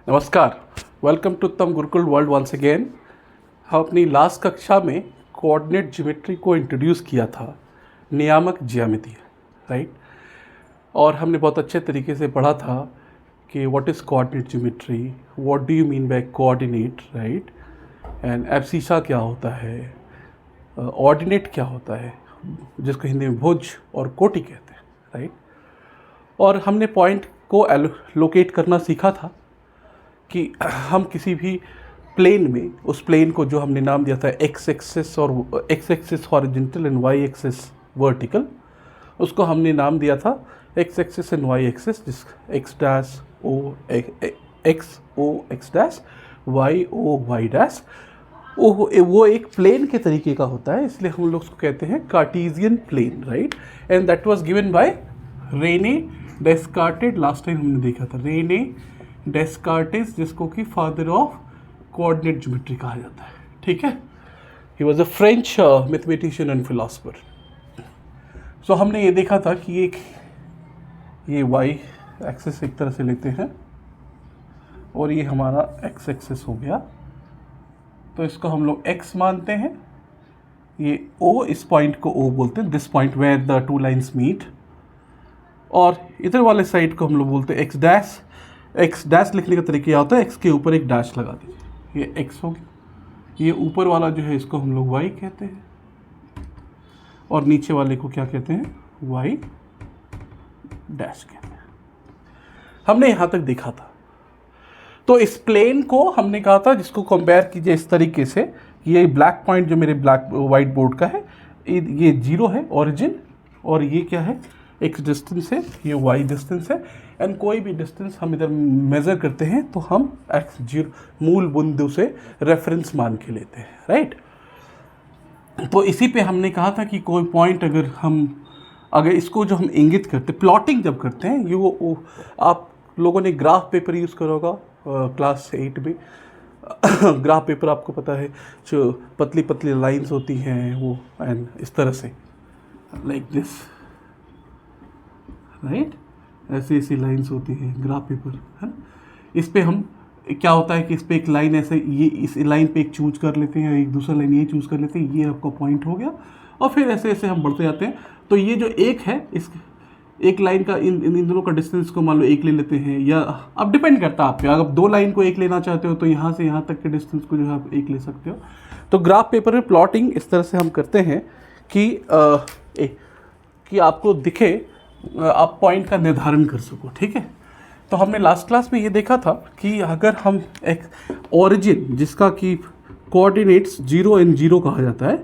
नमस्कार, welcome to उत्तम Gurukul world once again. हम अपनी लास्ट कक्षा में कोऑर्डिनेट ज्योमेट्री को इंट्रोड्यूस किया था, नियामक ज्यामिति, राइट। और हमने बहुत अच्छे तरीके से पढ़ा था कि what is coordinate geometry, what do you mean by coordinate, right, and abscissa क्या होता है, ऑर्डिनेट क्या होता है, जिसको हिंदी में भुज और कोटि कहते हैं, राइट। और हमने पॉइंट को लोकेट करना सीखा था कि हम किसी भी प्लेन में, उस प्लेन को जो हमने नाम दिया था एक्स एक्सिस और x axis horizontal and y axis vertical, उसको हमने नाम दिया था x axis and y axis, जिस x dash o x dash y o y dash, वो एक प्लेन के तरीके का होता है, इसलिए हम लोग उसको कहते हैं Cartesian plane, right. And that was given by Rene Descartes. Last time हमने देखा था रेने डेस्कार्टेस, जिसको कि फादर ऑफ कोऑर्डिनेट ज्योमेट्री कहा जाता है, ठीक है। He was a French mathematician and philosopher. So हमने ये देखा था कि ये वाई एक्सिस एक तरह से लेते हैं और ये हमारा एक्स एक्सिस हो गया, तो इसको हम लोग एक्स मानते हैं। ये ओ, इस पॉइंट को ओ बोलते हैं, this point where the two lines meet. और इधर वाले साइड को हम लोग बोलते हैं एक्स डैश। एक्स डैश लिखने का तरीका होता है एक्स के ऊपर एक डैश लगा दीजिए, ये एक्स हो गया। ये ऊपर वाला जो है इसको हम लोग वाई कहते हैं और नीचे वाले को क्या कहते हैं, वाई डैश कहते हैं। हमने यहाँ तक देखा था। तो इस प्लेन को हमने कहा था, जिसको कंपेयर कीजिए इस तरीके से, ये ब्लैक पॉइंट जो मेरे ब्लैक वाइट बोर्ड का है, ये 0 है ओरिजिन, और ये क्या है, एक्स डिस्टेंस है, ये वाई डिस्टेंस है। एंड कोई भी डिस्टेंस हम इधर मेज़र करते हैं तो हम एक्स 0 मूल बिंदु से रेफरेंस मान के लेते हैं, राइट। तो इसी पे हमने कहा था कि कोई पॉइंट अगर इसको जो हम इंगित करते, प्लॉटिंग जब करते हैं, ये वो आप लोगों ने ग्राफ पेपर यूज़ करा होगा क्लास 8 में। ग्राफ पेपर आपको पता है, जो पतली पतली लाइंस होती हैं वो, एंड इस तरह से लाइक दिस, राइट, ऐसी ऐसी लाइंस होती हैं ग्राफ पेपर, है ना। इस पे हम क्या होता है कि इस पे एक लाइन ऐसे, ये इस लाइन पे एक चूज कर लेते हैं, एक दूसरा लाइन ये चूज कर लेते हैं, ये आपका पॉइंट हो गया। और फिर ऐसे ऐसे हम बढ़ते जाते हैं। तो ये जो एक है, इस एक लाइन का इन दोनों का डिस्टेंस को मान लो एक ले लेते हैं, या अब डिपेंड करता है आप पे, अगर 2 लाइन को एक लेना चाहते हो तो यहाँ से यहाँ तक के डिस्टेंस को जो है आप एक ले सकते हो। तो ग्राफ पेपर में प्लॉटिंग इस तरह से हम करते हैं कि आपको दिखे, आप पॉइंट का निर्धारण कर सको, ठीक है। तो हमने लास्ट क्लास में ये देखा था कि अगर हम एक ओरिजिन, जिसका कि कोऑर्डिनेट्स 0 एंड 0 कहा जाता है,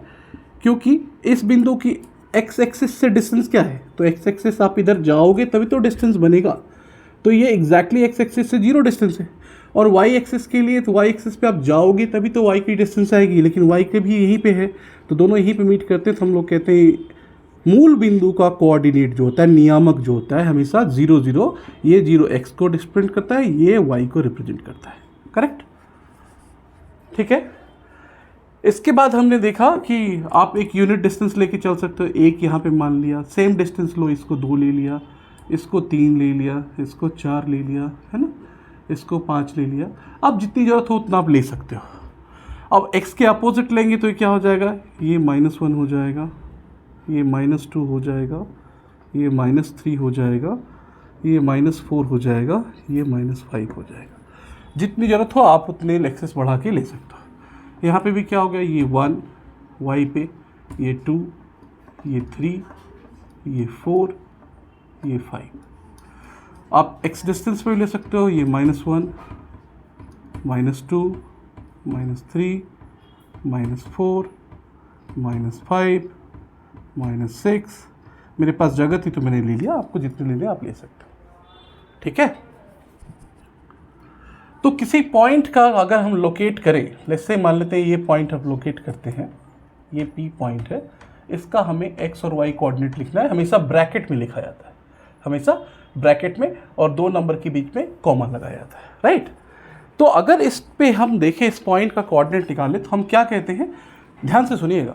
क्योंकि इस बिंदु की एक्स एक्सिस से डिस्टेंस क्या है, तो एक्स एक्सिस आप इधर जाओगे तभी तो डिस्टेंस बनेगा। तो ये एग्जैक्टली एक्स एक्सिस से 0 डिस्टेंस है। और वाई एक्सिस के लिए, तो वाई एक्सिस पे आप जाओगे तभी तो वाई की डिस्टेंस आएगी, लेकिन वाई के भी यहीं पे है, तो दोनों यहीं पे मीट करते हैं। तो हम लोग कहते हैं मूल बिंदु का कोऑर्डिनेट जो होता है, नियामक जो होता है, हमेशा 0 0, ये 0 एक्स को रिप्रेजेंट करता है, ये वाई को रिप्रेजेंट करता है, करेक्ट, ठीक है। इसके बाद हमने देखा कि आप एक यूनिट डिस्टेंस लेके चल सकते हो। एक यहाँ पे मान लिया, सेम डिस्टेंस लो, इसको 2 ले लिया, इसको 3 ले लिया, इसको 4 ले लिया, है ना, इसको 5 ले लिया। अब जितनी ज़रूरत हो उतना आप ले सकते हो। अब x के अपोजिट लेंगे तो ये क्या हो जाएगा, ये -1 हो जाएगा, ये -2 हो जाएगा, ये -3 हो जाएगा, ये -4 हो जाएगा, ये -5 हो जाएगा। जितनी ज़रूरत हो आप उतने एक्सेस बढ़ा के ले सकते हो। यहाँ पे भी क्या हो गया, ये 1 y पे, ये 2, ये 3, ये 4, ये 5। आप x डिस्टेंस पे ले सकते हो, ये -1, -2, -3, -4, -5, -6। मेरे पास जगह थी तो मैंने ले लिया, आपको जितने लेने आप ले सकते हो, ठीक है। तो किसी पॉइंट का अगर हम लोकेट करें, लेट्स से मान लेते हैं ये पॉइंट हम लोकेट करते हैं, ये P पॉइंट है, इसका हमें x और y कोऑर्डिनेट लिखना है। हमेशा ब्रैकेट में लिखा जाता है, हमेशा ब्रैकेट में, और 2 नंबर के बीच में कॉमा लगाया जाता है, राइट। तो अगर इस पे हम देखें, इस पॉइंट का कोऑर्डिनेट निकालें, तो हम क्या कहते हैं, ध्यान से सुनिएगा,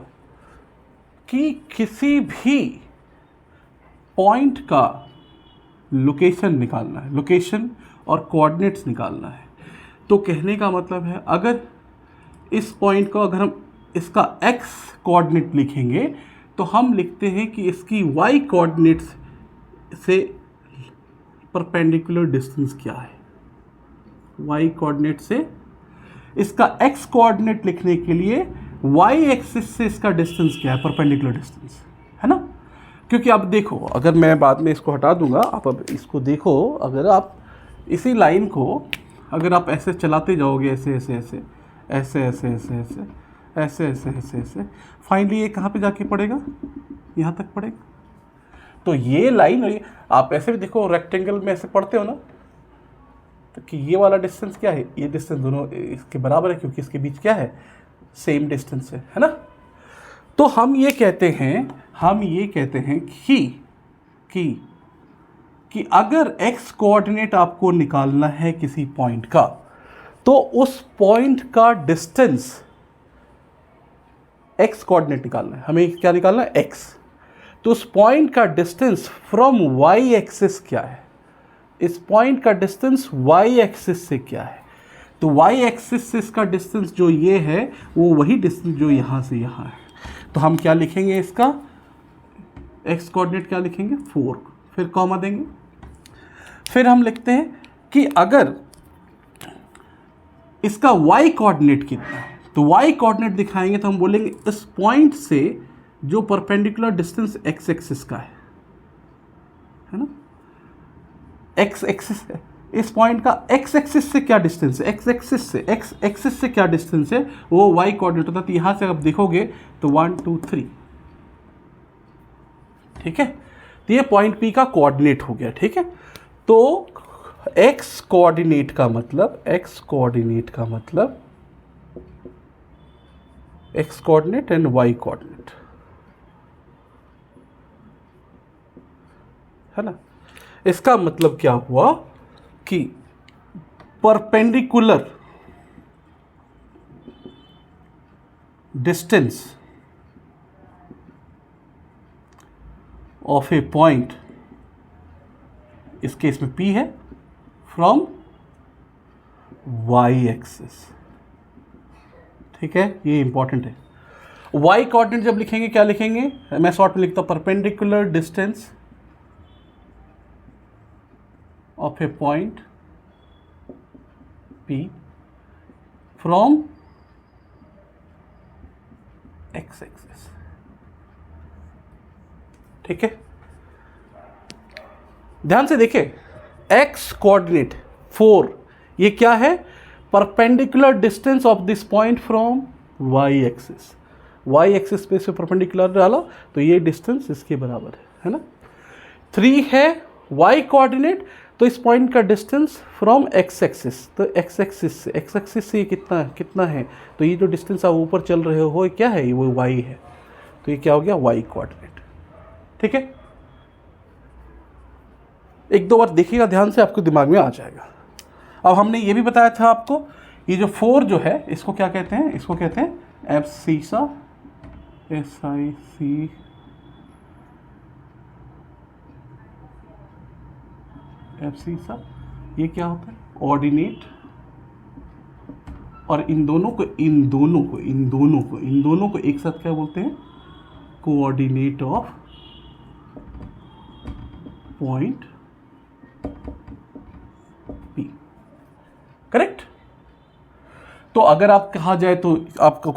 कि किसी भी पॉइंट का लोकेशन निकालना है, लोकेशन और कोऑर्डिनेट्स निकालना है। तो कहने का मतलब है अगर इस पॉइंट को अगर हम इसका x कोऑर्डिनेट लिखेंगे तो हम लिखते हैं कि इसकी y कोऑर्डिनेट से परपेंडिकुलर डिस्टेंस क्या है। y कोऑर्डिनेट से इसका x कोऑर्डिनेट लिखने के लिए y एक्सिस से इसका डिस्टेंस क्या है, परपेंडिकुलर डिस्टेंस, है ना। क्योंकि अब देखो, अगर मैं बाद में इसको हटा दूंगा, आप अब इसको देखो, अगर आप इसी लाइन को अगर आप ऐसे चलाते जाओगे, ऐसे ऐसे ऐसे ऐसे ऐसे ऐसे ऐसे ऐसे ऐसे ऐसे ऐसे, फाइनली ये कहाँ पे जाके पड़ेगा, यहाँ तक पड़ेगा। तो ये लाइन, और ये आप ऐसे भी देखो रेक्टेंगल में ऐसे पढ़ते हो ना, तो कि ये वाला डिस्टेंस क्या है, ये डिस्टेंस दोनों इसके बराबर है क्योंकि इसके बीच क्या है, सेम डिस्टेंस है ना। तो हम ये कहते हैं कि अगर x कोऑर्डिनेट आपको निकालना है किसी पॉइंट का, तो उस पॉइंट का डिस्टेंस, x कोऑर्डिनेट निकालना है हमें, क्या निकालना है, x। तो उस पॉइंट का डिस्टेंस फ्रॉम y एक्सिस क्या है, इस पॉइंट का डिस्टेंस y एक्सिस से क्या है। तो y एक्सिस से इसका डिस्टेंस जो ये है वो वही डिस्टेंस जो यहाँ से यहाँ है। तो हम क्या लिखेंगे, इसका x कोऑर्डिनेट क्या लिखेंगे, 4, फिर कॉमा देंगे। फिर हम लिखते हैं कि अगर इसका y कोऑर्डिनेट कितना है, तो y कोऑर्डिनेट दिखाएंगे तो हम बोलेंगे इस पॉइंट से जो परपेंडिकुलर डिस्टेंस x एक्सिस का है ना, x एक्सिस है, इस पॉइंट का x एक्सिस से क्या डिस्टेंस है, x एक्सिस से क्या डिस्टेंस है, वो y कोऑर्डिनेट होता है। तो यहाँ से आप देखोगे तो 1 2 3, ठीक है। तो ये पॉइंट P का कोऑर्डिनेट हो गया, ठीक है। तो x कोऑर्डिनेट का मतलब x coordinate and y coordinate, है ना। इसका मतलब क्या हुआ कि perpendicular distance of A point, इस केस में P है, फ्रॉम y एक्सिस, ठीक है। ये इंपॉर्टेंट है। y कोऑर्डिनेट जब लिखेंगे क्या लिखेंगे, मैं शॉर्ट में लिखता हूं, perpendicular distance of a point P from x axis, ठीक है। ध्यान से देखें, x कोऑर्डिनेट 4, ये क्या है, perpendicular distance of this point from y axis. y axis पे से परपेंडिकुलर डाला तो ये डिस्टेंस इसके बराबर है ना। 3 है y कोऑर्डिनेट, तो इस पॉइंट का डिस्टेंस फ्रॉम x एक्सिस, तो x एक्सिस से ये कितना है, तो ये जो डिस्टेंस आप ऊपर चल रहे हो क्या है, वो y है, तो ये क्या हो गया, y कोऑर्डिनेट, ठीक है। एक दो बार देखिएगा ध्यान से, आपको दिमाग में आ जाएगा। अब हमने ये भी बताया था आपको, ये जो 4 जो है इसको क्या कहते हैं, इसको कहते हैं एब्सिसा, SIC एब्सिसा। ये क्या होता है, ऑर्डिनेट, और इन दोनों को एक साथ क्या बोलते हैं, coordinate of point P, correct. तो अगर आप कहा जाए तो आपको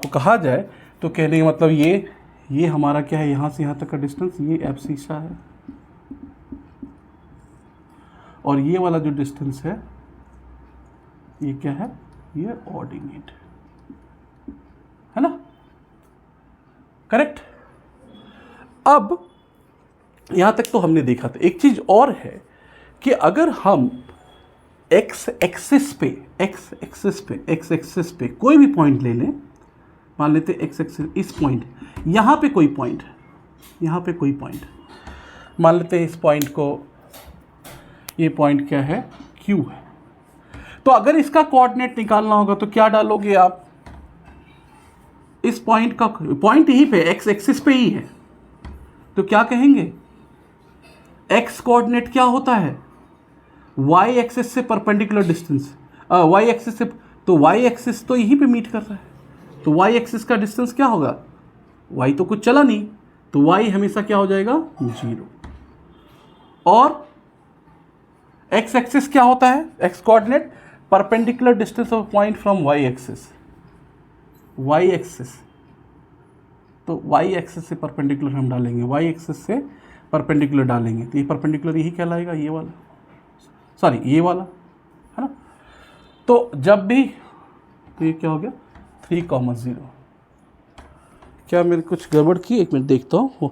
कहा जाए तो कहने का मतलब ये हमारा क्या है, यहां से यहां तक का डिस्टेंस, ये एब्सिसा है, और ये वाला जो डिस्टेंस है ये क्या है, ये ऑर्डिनेट, है ना, करेक्ट। अब यहां तक तो हमने देखा था। एक चीज और है कि अगर हम x एक्सिस पे कोई भी पॉइंट ले लें, मान लेते x एक्सिस, इस पॉइंट, यहां पे कोई पॉइंट, मान लेते हैं इस पॉइंट को, ये पॉइंट क्या है, Q है। तो अगर इसका कोऑर्डिनेट निकालना होगा तो क्या डालोगे आप, इस पॉइंट का, पॉइंट यहीं पे x एक्सिस पे ही है, तो क्या कहेंगे, x कोऑर्डिनेट क्या होता है, y एक्सिस से परपेंडिकुलर डिस्टेंस। वाई एक्सिस से, तो वाई एक्सिस तो यहीं पे मीट कर रहा है, तो वाई एक्सिस का डिस्टेंस क्या होगा, वाई तो कुछ चला नहीं, तो वाई हमेशा क्या हो जाएगा 0। और एक्स एक्सिस क्या होता है, x coordinate perpendicular distance of point from y axis, y axis, तो वाई एक्सिस से परपेंडिकुलर हम डालेंगे, वाई एक्सिस से परपेंडिकुलर डालेंगे, तो ये परपेंडिकुलर यही कहलाएगा, ये वाला, सॉरी ये वाला, है ना। तो जब भी, तो ये क्या हो गया 3,0, क्या मेरे कुछ गड़बड़ की, एक मिनट देखता हूँ,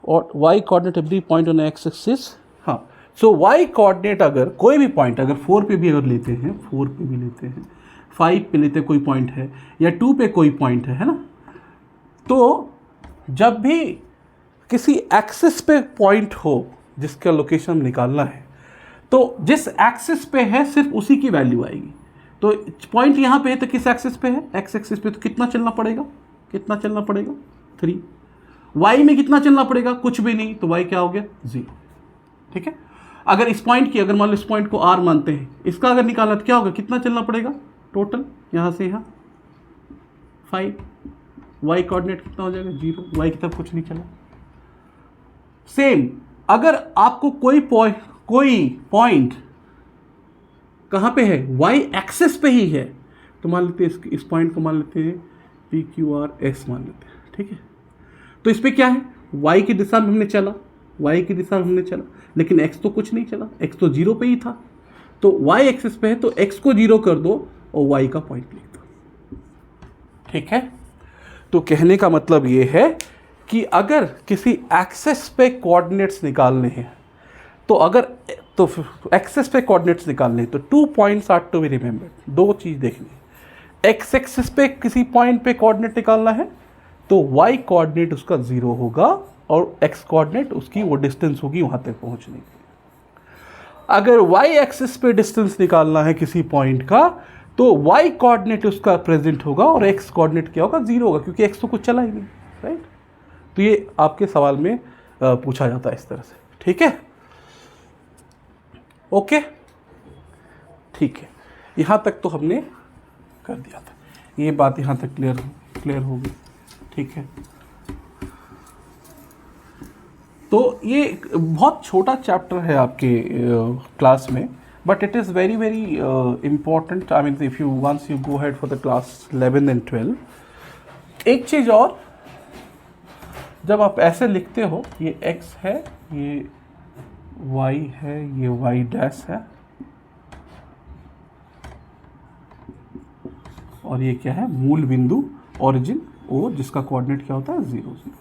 और y coordinate every point on x axis, हाँ, सो वाई कोऑर्डिनेट अगर कोई भी पॉइंट, अगर 4 पे भी अगर लेते हैं, 4 पे भी लेते हैं, 5 पे लेते हैं कोई पॉइंट है, या 2 पे कोई पॉइंट है ना, तो जब भी किसी एक्सिस पे पॉइंट हो जिसका लोकेशन निकालना है, तो जिस एक्सिस पे है सिर्फ उसी की वैल्यू आएगी। तो पॉइंट यहाँ पे है तो किस एक्सिस पे है, एक्स एक्सिस पे, तो कितना चलना पड़ेगा, कितना चलना पड़ेगा 3। वाई में कितना चलना पड़ेगा, कुछ भी नहीं, तो वाई क्या हो गया 0। ठीक है, अगर इस पॉइंट की, अगर मान लो इस पॉइंट को आर मानते हैं, इसका अगर निकालना तो क्या होगा, कितना चलना पड़ेगा टोटल, यहाँ से यहाँ 5, वाई कोऑर्डिनेट कितना हो जाएगा 0, वाई की तरफ कुछ नहीं चला। सेम अगर आपको कोई पॉइंट कहाँ पे है, वाई एक्सिस पे ही है, तो मान लेते हैं इस पॉइंट को मान लेते हैं पी क्यू आर एस मान लेते हैं, ठीक है। तो इस पे क्या है, वाई की दिशा में हमने चला, वाई की दिशा में हमने चला, लेकिन एक्स तो कुछ नहीं चला, एक्स तो 0 पे ही था, तो वाई एक्सिस पे है तो एक्स को 0 कर दो और वाई का पॉइंट लिख दो। ठीक है, तो कहने का मतलब ये है कि अगर किसी एक्सेस पे कोऑर्डिनेट्स निकालने हैं, तो अगर तो एक्सेस पे कोऑर्डिनेट्स निकालने हैं, तो 2 points are to be remembered, 2 चीज़ देखनी है। एक्स एक्सिस पे किसी पॉइंट पे कोऑर्डिनेट निकालना है, तो वाई कोऑर्डिनेट उसका 0 होगा और एक्स कोऑर्डिनेट उसकी वो डिस्टेंस होगी वहाँ तक पहुँचने की। अगर वाई एक्सिस पे डिस्टेंस निकालना है किसी पॉइंट का, तो वाई कोऑर्डिनेट उसका प्रेजेंट होगा और एक्स कोऑर्डिनेट क्या होगा 0 होगा, क्योंकि एक्स तो कुछ चला ही नहीं, राइट। तो ये आपके सवाल में पूछा जाता है इस तरह से, ठीक है, ओके, ठीक है, यहाँ तक तो हमने कर दिया था, ये बात यहाँ तक क्लियर हो गई, ठीक है। तो ये बहुत छोटा चैप्टर है आपके क्लास में, but it is very very important. I mean if you once you go head for the class 11 and 12। एक चीज़ और, जब आप ऐसे लिखते हो, ये x है, ये y है, ये y डैश है, और ये क्या है, मूल बिंदु ओरिजिन O, जिसका कोऑर्डिनेट क्या होता है 0 0।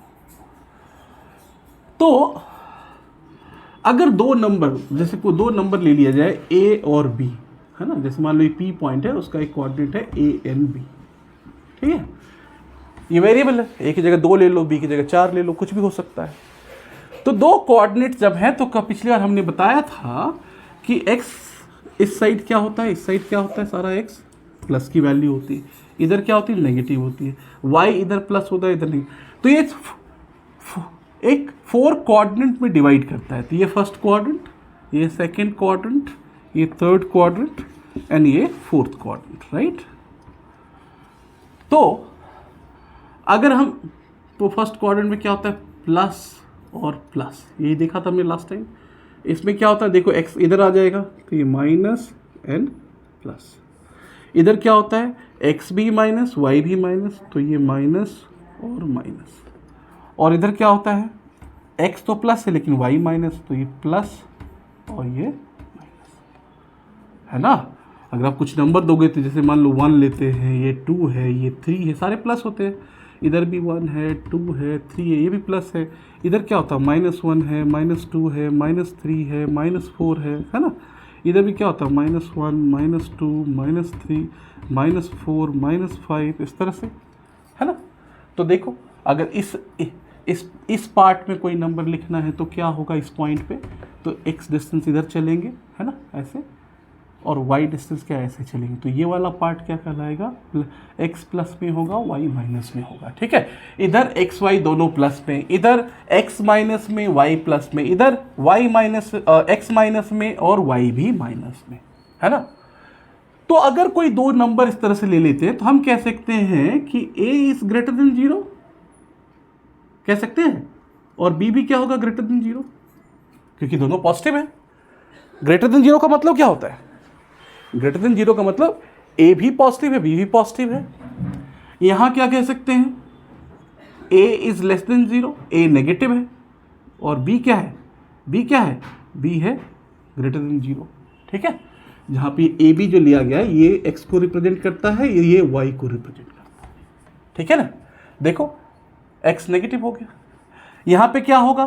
तो अगर 2 नंबर, जैसे कोई 2 नंबर ले लिया जाए A और B, है ना, जैसे मान लो ये P पॉइंट है, उसका एक कोऑर्डिनेट है A N B, ठीक है, ये वेरिएबल है, A की जगह 2 ले लो, B की जगह 4 ले लो, कुछ भी हो सकता है। तो 2 कोऑर्डिनेट जब हैं, तो पिछली बार हमने बताया था कि x इस साइड क्या होता है, इस साइड क्या होता है, सारा x प्लस की वैल्यू होती है, इधर क्या होती है, नेगेटिव होती है, y इधर प्लस होता है, इधर नहीं। तो ये एक 4 कोऑर्डिनेट में डिवाइड करता है, तो ये फर्स्ट क्वाड्रेंट, ये सेकंड क्वाड्रेंट, ये थर्ड क्वाड्रेंट एंड ये फोर्थ क्वाड्रेंट, राइट। तो अगर हम, तो फर्स्ट क्वाड्रेंट में क्या होता है, प्लस और प्लस, यही देखा था हमने लास्ट टाइम। इसमें क्या होता है, देखो x इधर आ जाएगा, तो ये माइनस एंड प्लस, इधर क्या होता है, x भी माइनस y भी माइनस, तो ये माइनस और माइनस, और इधर क्या होता है, x तो प्लस है लेकिन y माइनस, तो ये प्लस और ये माइनस, है ना। अगर आप कुछ नंबर दोगे, तो जैसे मान लो 1 लेते हैं, ये 2 है, ये 3 है, सारे प्लस होते हैं, इधर भी 1 है, 2 है, 3 है, ये भी प्लस है। इधर क्या होता है, -1 है, -2 है, -3 है, -4 है ना। इधर भी क्या होता है, -1, -2, -3, -4, -5, इस तरह से, है ना। तो देखो, अगर इस पार्ट में कोई नंबर लिखना है तो क्या होगा, इस पॉइंट पे तो x डिस्टेंस इधर चलेंगे, है ना, ऐसे, और y डिस्टेंस क्या ऐसे चलेंगे, तो ये वाला पार्ट क्या कहलाएगा, x प्लस में होगा, y माइनस में होगा, ठीक है। इधर x y दोनों प्लस में, इधर x माइनस में, y प्लस में, इधर y माइनस x माइनस में और y भी माइनस में, है ना। तो अगर कोई दो नंबर इस तरह से ले लेते हैं तो हम कह सकते हैं कि a इज ग्रेटर देन 0, कह सकते हैं, और b भी क्या होगा, ग्रेटर देन 0, क्योंकि दोनों पॉजिटिव है। ग्रेटर देन 0 का मतलब क्या होता है, ग्रेटर देन 0 का मतलब a भी पॉजिटिव है, b भी पॉजिटिव है। यहां क्या कह सकते हैं, a is less than 0, a negative है, और b क्या है, b क्या है, b है ग्रेटर देन 0। ठीक है, जहां पे ए बी जो लिया गया है ये x को रिप्रेजेंट करता है, ये y को रिप्रेजेंट करता है। ठीक है ना, देखो x नेगेटिव हो गया। यहां पे क्या होगा,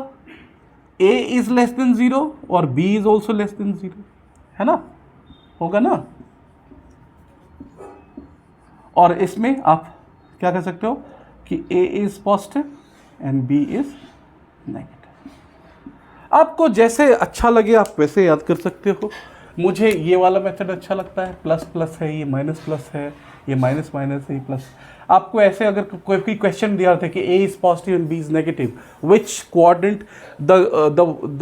a इज लेस देन 0 और b is also less than 0, है ना, होगा ना। और इसमें आप क्या कर सकते हो कि a is positive and b is negative. आपको जैसे अच्छा लगे आप वैसे याद कर सकते हो। मुझे ये वाला मेथड अच्छा लगता है, प्लस प्लस है, ये माइनस प्लस है, ये माइनस माइनस है, ये प्लस। आपको ऐसे अगर कोई क्वेश्चन दिया था कि a is positive and b is negative, which coordinate the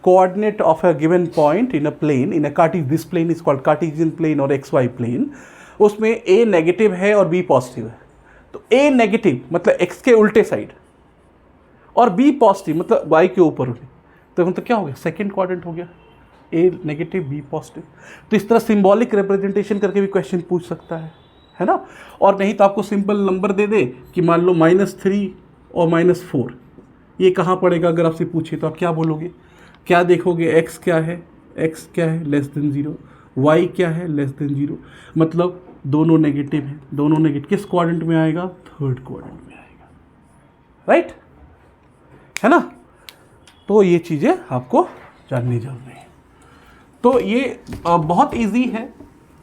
coordinate of a given point in a plane, in a Cartesian, this plane is called Cartesian plane और xy प्लेन, उसमें a negative है और b positive है। तो a negative मतलब x के उल्टे side और b पॉजिटिव मतलब y के ऊपर, तो मतलब क्या हो गया, सेकेंड क्वाड्रेंट हो गया, a नेगेटिव b पॉजिटिव। तो इस तरह सिंबॉलिक रिप्रेजेंटेशन करके भी क्वेश्चन पूछ सकता है ना। और नहीं तो आपको सिंपल नंबर दे दे कि मान लो -3 और -4, ये कहाँ पड़ेगा, अगर आपसे पूछे तो आप क्या बोलोगे, क्या देखोगे, x क्या है, लेस देन 0, y क्या है, लेस देन 0, मतलब दोनों नेगेटिव है, दोनों नेगेटिव किस क्वाड्रेंट में आएगा, थर्ड क्वाड्रेंट में आएगा, राइट, है ना। तो ये चीज़ें आपको जाननी जरूरी है। तो ये बहुत इजी है,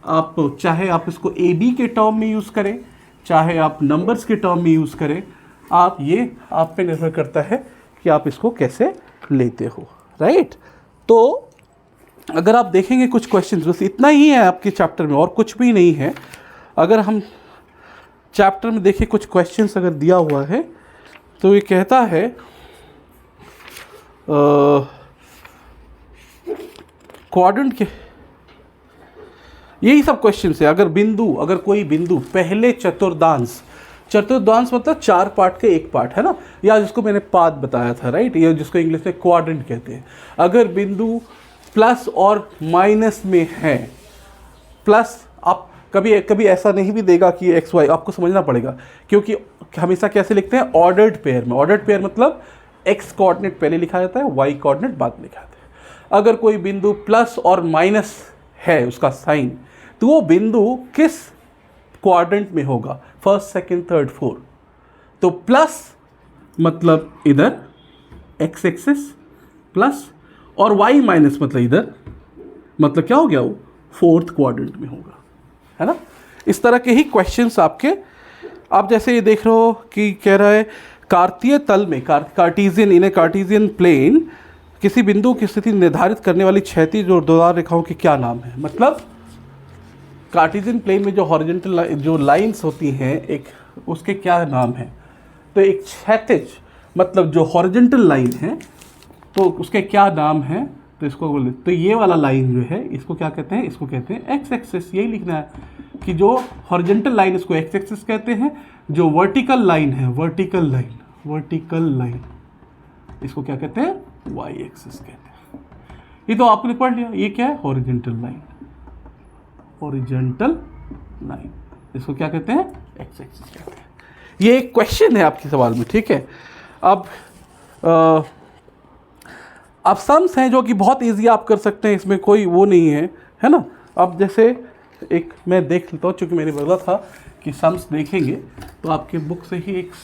आप चाहे आप इसको ए बी के टर्म में यूज़ करें, चाहे आप नंबर्स के टर्म में यूज़ करें, आप ये आप पे निर्भर करता है कि आप इसको कैसे लेते हो, राइट। तो अगर आप देखेंगे कुछ क्वेश्चंस, बस इतना ही है आपके चैप्टर में और कुछ भी नहीं है। अगर हम चैप्टर में देखें कुछ क्वेश्चंस अगर दिया हुआ है तो ये कहता है क्वाड्रेंट के, यही सब क्वेश्चन है। अगर कोई बिंदु पहले चतुर्थांश मतलब 4 पार्ट के एक पार्ट, है ना, या जिसको मैंने पाद बताया था, राइट, ये जिसको इंग्लिश में क्वाड्रेंट कहते हैं। अगर बिंदु प्लस और माइनस में है, प्लस आप कभी ऐसा नहीं भी देगा कि एक्स वाई, आपको समझना पड़ेगा, क्योंकि हमेशा कैसे लिखते हैं, ऑर्डर्ड पेयर में। ऑर्डर्ड पेयर मतलब एक्स कोऑर्डिनेट पहले लिखा जाता है, वाई कोऑर्डिनेट बाद में लिखा जाता है। अगर कोई बिंदु प्लस और माइनस है उसका साइन, तो वो बिंदु किस क्वाड्रेंट में होगा, फर्स्ट, सेकंड, थर्ड, फोर्थ। तो प्लस मतलब इधर एक्स एक्सिस प्लस, और वाई माइनस मतलब इधर, मतलब क्या हो गया, वो फोर्थ क्वाड्रेंट में होगा, है ना। इस तरह के ही क्वेश्चंस आपके, आप जैसे ये देख रहे हो कि कह रहा है कार्तीय तल में, कार्टेशियन, इन ए कार्टेशियन प्लेन, किसी बिंदु की स्थिति निर्धारित करने वाली क्षैतिज और ऊर्ध्वाधर रेखाओं के क्या नाम है। मतलब कार्टेशियन प्लेन में जो हॉरिजॉन्टल जो लाइंस होती हैं एक, उसके क्या नाम है। तो एक क्षैतिज मतलब जो हॉरिजॉन्टल लाइन है तो उसके क्या नाम है, तो इसको बोले, तो ये वाला लाइन जो है इसको क्या कहते हैं, इसको कहते हैं एक्स एक्सिस। यही लिखना है कि जो हॉरिजॉन्टल लाइन इसको एक्स एक्सिस कहते हैं, जो वर्टिकल लाइन है, वर्टिकल लाइन इसको क्या कहते हैं, वाई एक्सिस कहते हैं। ये तो आपने पढ़ लिया, ये क्या है, हॉरिजॉन्टल लाइन, इसको क्या कहते हैं, एक्स एक्सिस कहते हैं। ये एक क्वेश्चन है आपके सवाल में, ठीक है। अब सम्स हैं जो कि बहुत इजी आप कर सकते हैं, इसमें कोई वो नहीं है ना। अब जैसे एक मैं देख लेता हूँ, चूँकि मैंने बोला था कि सम्स देखेंगे, तो आपके बुक से ही एक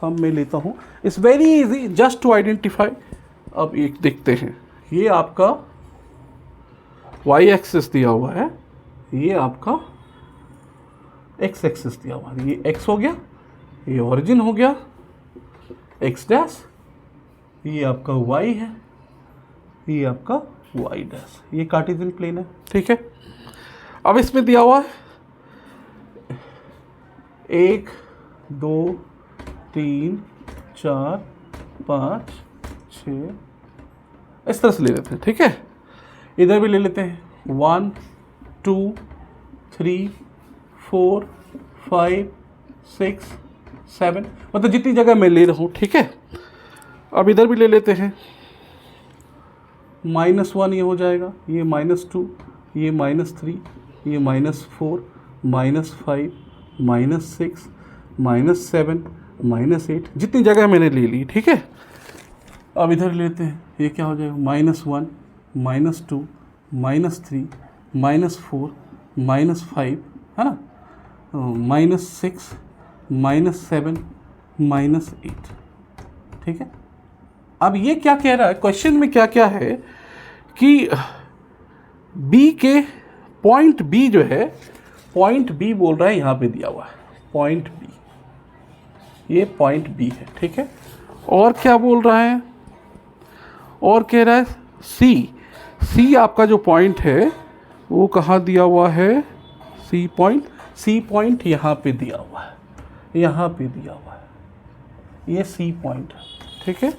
सम में लेता हूँ। It's very easy just to identify. अब एक देखते हैं, ये आपका वाई एक्सिस दिया हुआ है, ये आपका एक्स एक्सिस दिया हुआ है, ये एक्स हो गया, ये ओरिजिन हो गया एक्स डैश, ये आपका वाई है, ये आपका वाई डैश, ये कार्टेशियन प्लेन है, ठीक है। अब इसमें दिया हुआ है 1 2 3 4 5 6, इस तरह से ले लेते हैं, ठीक है। इधर भी ले लेते हैं 1 2 3 4 5 6 7, मतलब जितनी जगह मैं ले रहा हूँ, ठीक है। अब इधर भी ले लेते हैं, -1 ये हो जाएगा, ये -2, ये -3, ये -4, -5, -6, -7, -8, जितनी जगह मैंने ले ली, ठीक है। अब इधर लेते हैं, ये क्या हो जाएगा, -1, -2, -3, -4, -5, है ना, -6, -7, -8, ठीक है। अब ये क्या कह रहा है, क्वेश्चन में क्या क्या है कि बी के पॉइंट बी जो है, पॉइंट बी बोल रहा है, यहाँ पे दिया हुआ है पॉइंट बी, ये पॉइंट बी है, ठीक है। और क्या बोल रहा है, और कह रहा है सी आपका जो पॉइंट है वो कहाँ दिया हुआ है, सी पॉइंट यहाँ पे दिया हुआ है, यहाँ पे दिया हुआ है, ये सी पॉइंट, ठीक है।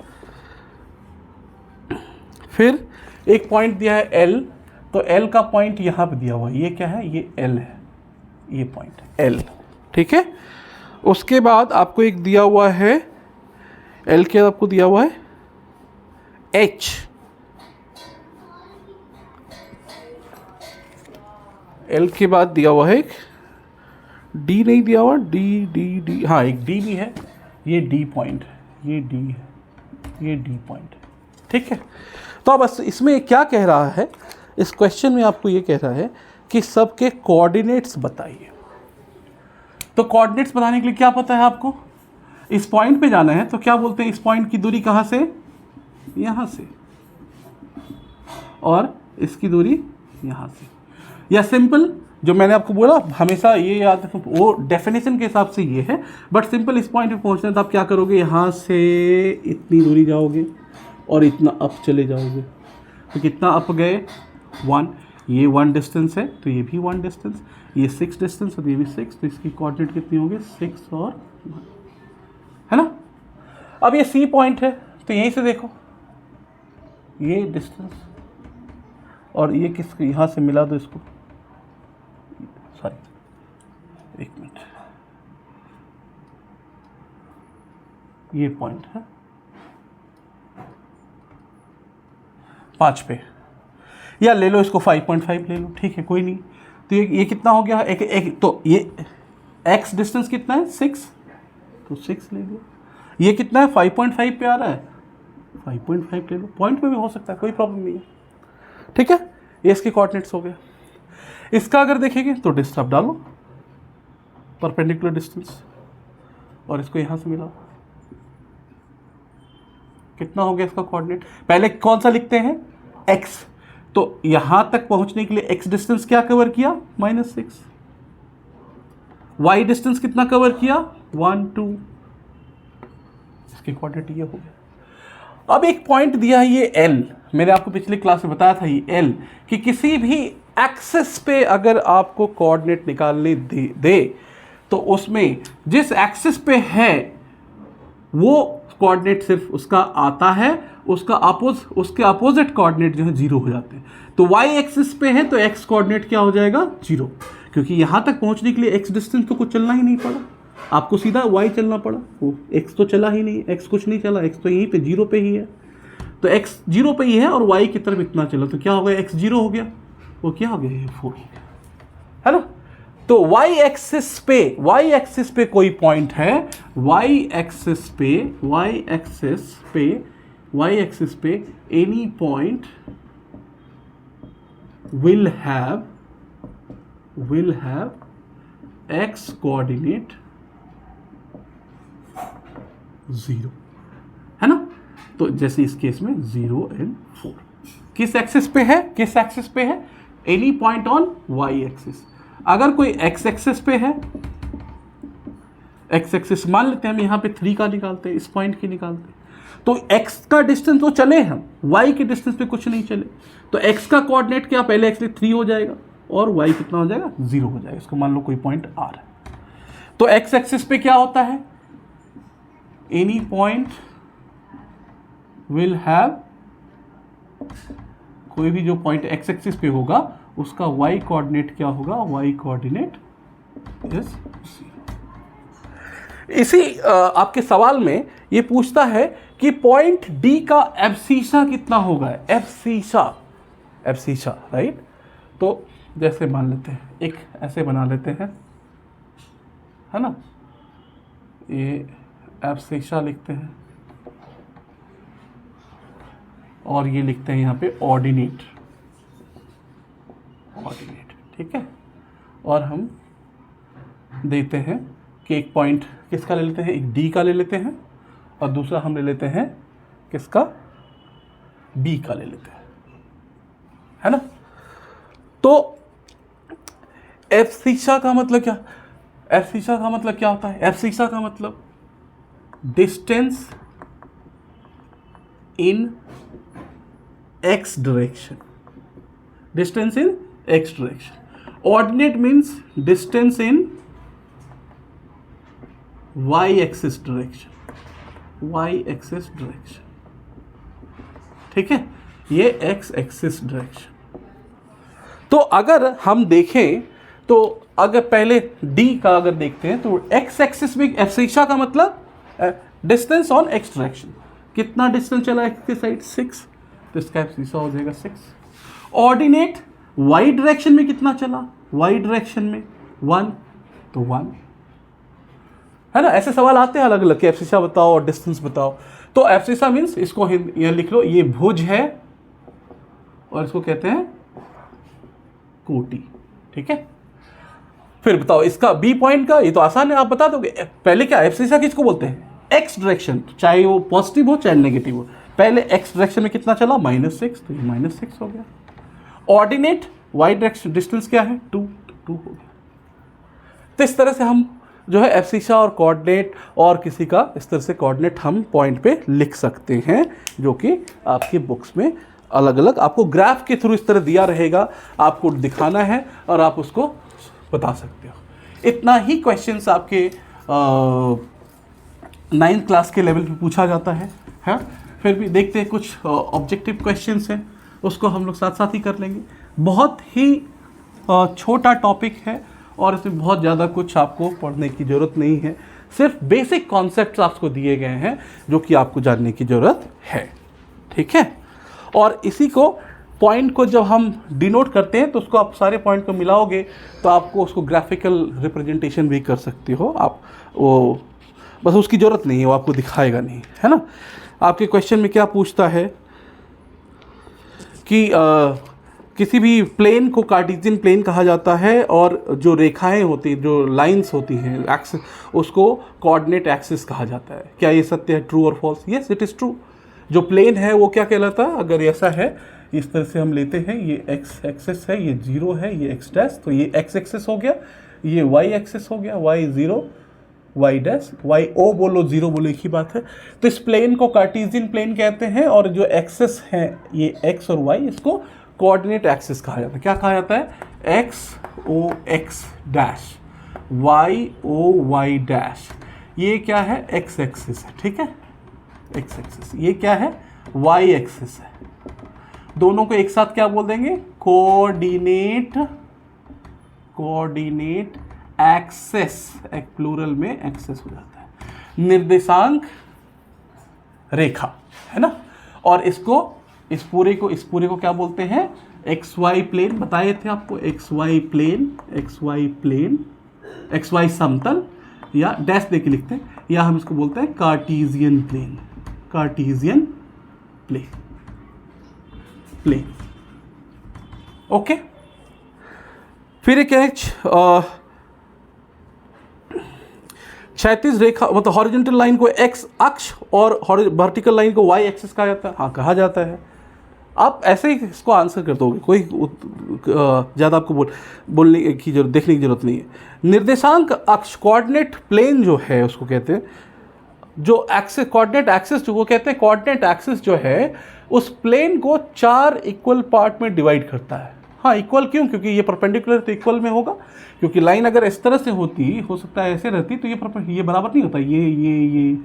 फिर एक पॉइंट दिया है एल, तो एल का पॉइंट यहाँ पे दिया हुआ है, ये क्या है, ये एल है, ये पॉइंट एल, ठीक है। उसके बाद आपको एक दिया हुआ है, एल के आपको दिया हुआ है एच, एल के बाद दिया हुआ है एक डी, नहीं दिया हुआ, डी, हाँ एक डी भी है, ये डी पॉइंट है, ये डी है, ये डी पॉइंट है, ठीक है। तो अब बस इसमें क्या कह रहा है, इस क्वेश्चन में आपको ये कह रहा है कि सबके कोऑर्डिनेट्स बताइए। तो कोऑर्डिनेट्स बताने के लिए क्या पता है आपको, इस पॉइंट पे जाना है, तो क्या बोलते हैं, इस पॉइंट की दूरी कहाँ से, यहाँ से, और इसकी दूरी यहाँ से, या सिंपल जो मैंने आपको बोला हमेशा ये याद रखो, वो डेफिनेशन के हिसाब से ये है, बट सिंपल इस पॉइंट पे पहुँचना है तो आप क्या करोगे, यहाँ से इतनी दूरी जाओगे और इतना अप चले जाओगे, तो कितना अप गए 1, ये 1 डिस्टेंस है तो ये भी 1 डिस्टेंस, ये 6 डिस्टेंस और ये भी 6, तो इसकी कोऑर्डिनेट कितनी होंगे, 6 और 1, है ना। अब ये सी पॉइंट है तो यहीं से देखो, ये डिस्टेंस और ये किसको, यहाँ से मिला दो इसको, सॉरी 1 मिनट, ये पॉइंट है 5 पे, या ले लो इसको 5.5 ले लो, ठीक है, कोई नहीं। तो ये कितना हो गया, एक तो ये x डिस्टेंस कितना है 6, तो 6 ले लो। ये कितना है 5.5 पे आ रहा है, 5.5 ले लो, पॉइंट पे भी हो सकता है, कोई प्रॉब्लम नहीं है, ठीक है। ये इसके कोऑर्डिनेट्स हो गए। इसका अगर देखेंगे तो डिस्टेंस डालो, परपेंडिकुलर डिस्टेंस, और इसको यहाँ से मिलाओ, कितना हो गया इसका कोऑर्डिनेट। पहले कौन सा लिखते हैं, x, तो यहां तक पहुंचने के लिए x डिस्टेंस क्या कवर किया, -6, y डिस्टेंस कितना कवर किया, 1 2, इसके कोऑर्डिनेट ये हो गया। अब एक पॉइंट दिया है ये l, मैंने आपको पिछले क्लास में बताया था ये l, कि किसी भी एक्सिस पे अगर आपको कोऑर्डिनेट निकालने दे तो उसमें जिस एक्सिस पे है वो कोऑर्डिनेट सिर्फ उसका आता है, उसके अपोजिट कोऑर्डिनेट जो है 0 हो जाते हैं। तो y एक्सिस पे है तो x कोऑर्डिनेट क्या हो जाएगा, 0, क्योंकि यहां तक पहुंचने के लिए x डिस्टेंस तो कुछ चलना ही नहीं पड़ा, आपको सीधा y चलना पड़ा, वो x तो चला ही नहीं, x कुछ नहीं चला, x तो यहीं पे 0 पे ही है, तो x 0 पे ही है और y की तरफ इतना चला, तो क्या हो गया, x 0 हो गया, वो क्या हो गया, 4 है ना। तो y एक्सिस पे कोई पॉइंट है, y एक्सिस पे any point will have x coordinate 0, है ना। तो जैसे इस केस में 0 and 4 किस एक्सिस पे है, any point on y axis. अगर कोई x एक्सिस पे है, x एक्सिस मान लेते हैं हम, यहाँ पे 3 का निकालते हैं, इस पॉइंट की निकालते हैं, तो x का डिस्टेंस तो चले हम, y के डिस्टेंस पे कुछ नहीं चले, तो x का कोऑर्डिनेट क्या, पहले x 3 हो जाएगा और y कितना हो जाएगा, 0 हो जाएगा। इसको मान लो कोई पॉइंट आ रहा है, तो x एक्सिस पे क्या होता है, एनी पॉइंट विल हैव, कोई भी जो पॉइंट x एक्सिस पे होगा उसका y कोऑर्डिनेट क्या होगा, y कोऑर्डिनेट इज c। इसी आपके सवाल में ये पूछता है कि पॉइंट D का एब्सिसा कितना होगा, एब्सिसा राइट। तो जैसे मान लेते हैं, एक ऐसे बना लेते हैं, है ना, ये एब्सिसा लिखते हैं और ये लिखते हैं यहाँ पे ऑर्डिनेट, ठीक है। और हम देते हैं कि एक पॉइंट किसका ले लेते हैं, एक D का ले लेते हैं और दूसरा हम ले लेते हैं किसका, B का ले लेते हैं, है ना। तो एब्सिसा का मतलब क्या, एब्सिसा का मतलब क्या होता है, एब्सिसा का मतलब distance in x direction, distance in x direction. Ordinate means distance in y axis direction, y axis direction, ठीक है, ये x एक्सिस डायरेक्शन। तो अगर हम देखें तो अगर पहले D का अगर देखते हैं तो x एक्सिस में एब्सिसा का मतलब डिस्टेंस ऑन x डायरेक्शन, कितना डिस्टेंस चला x की साइड 6, तो इसका एब्सिसा हो जाएगा 6। ऑर्डिनेट y डायरेक्शन में कितना चला, y डायरेक्शन में 1, तो 1, है ना। ऐसे सवाल आते हैं अलग अलग कि एब्सिसा बताओ और डिस्टेंस बताओ। तो एब्सिसा मीन्स इसको ये लिख लो, ये भुज है और इसको कहते हैं कोटि, ठीक है। फिर बताओ इसका बी पॉइंट का, ये तो आसान है, आप बता दोगे। पहले क्या एब्सिसा किसको बोलते हैं, एक्स डायरेक्शन, चाहे वो पॉजिटिव हो चाहे नेगेटिव हो। पहले एक्स डायरेक्शन में कितना चला, -6, तो ये -6 हो गया। ऑर्डिनेट वाई डायरेक्शन डिस्टेंस क्या है, 2 हो गया। तो इस तरह से हम जो है एब्सिसा और कोऑर्डिनेट और किसी का इस तरह से कोऑर्डिनेट हम पॉइंट पे लिख सकते हैं, जो कि आपकी बुक्स में अलग अलग आपको ग्राफ के थ्रू इस तरह दिया रहेगा, आपको दिखाना है और आप उसको बता सकते हो। इतना ही क्वेश्चंस आपके 9th क्लास के लेवल पे पूछा जाता है। फिर भी देखते हैं कुछ ऑब्जेक्टिव क्वेश्चंस हैं, उसको हम लोग साथ साथ ही कर लेंगे। बहुत ही छोटा टॉपिक है और इसमें बहुत ज़्यादा कुछ आपको पढ़ने की ज़रूरत नहीं है, सिर्फ बेसिक कॉन्सेप्ट्स आपको दिए गए हैं जो कि आपको जानने की ज़रूरत है, ठीक है। और इसी को पॉइंट को जब हम डिनोट करते हैं तो उसको आप सारे पॉइंट को मिलाओगे तो आपको उसको ग्राफिकल रिप्रेजेंटेशन भी कर सकते हो आप, वो बस उसकी ज़रूरत नहीं है, वो आपको दिखाएगा नहीं, है ना। आपके क्वेश्चन में क्या पूछता है कि किसी भी प्लेन को कार्टेशियन प्लेन कहा जाता है और जो रेखाएं होती, जो लाइंस होती हैं एक्सिस, उसको कोऑर्डिनेट एक्सिस कहा जाता है। क्या ये सत्य है, ट्रू और false? Yes, it is true. जो प्लेन है वो क्या कहलाता है, अगर ऐसा है इस तरह से हम लेते हैं, ये एक्स एक्सिस है, ये 0 है, ये एक्स डैश, तो ये एक्स एक्सिस हो गया, ये वाई एक्सिस हो गया, y 0 y dash, y O बोलो 0 बोलो, एक ही बात है। तो इस प्लेन को कार्टेशियन प्लेन कहते हैं और जो एक्सिस है ये एक्स और वाई, इसको कोऑर्डिनेट एक्सिस कहा जाता है। क्या कहा जाता है, x o x dash, y o y dash, ये क्या है, एक्स एक्सिस है, ठीक है, एक्स एक्सिस। ये क्या है, वाई एक्सिस है। दोनों को एक साथ क्या बोल देंगे, कोऑर्डिनेट एक्सेस, एक प्लूरल में एक्सेस हो जाता है, निर्देशांक रेखा, है ना। और इसको इस पूरे को क्या बोलते हैं, एक्स वाई प्लेन, बताए थे आपको, x y plane, x y समतल, या डैश देके लिखते हैं, या हम इसको बोलते हैं कार्टेशियन प्लेन, ओके। फिर एक क्षैतिज रेखा, मतलब हॉरिजॉन्टल लाइन को एक्स अक्ष और वर्टिकल लाइन को वाई एक्सिस कहा जाता है, हाँ कहा जाता है। आप ऐसे ही इसको आंसर कर दोगे, कोई ज़्यादा आपको बोलने की जरूरत, देखने की जरूरत नहीं है। निर्देशांक अक्ष, कोऑर्डिनेट प्लेन जो है उसको कहते हैं, जो एक्सिस कोऑर्डिनेट एक्सिस जो वो कहते हैं, कोऑर्डिनेट एक्सिस जो है उस प्लेन को 4 इक्वल पार्ट में डिवाइड करता है। हाँ इक्वल क्यों, क्योंकि ये परपेंडिकुलर तो इक्वल में होगा, क्योंकि लाइन अगर इस तरह से होती, हो सकता है ऐसे रहती, तो ये बराबर नहीं होता, ये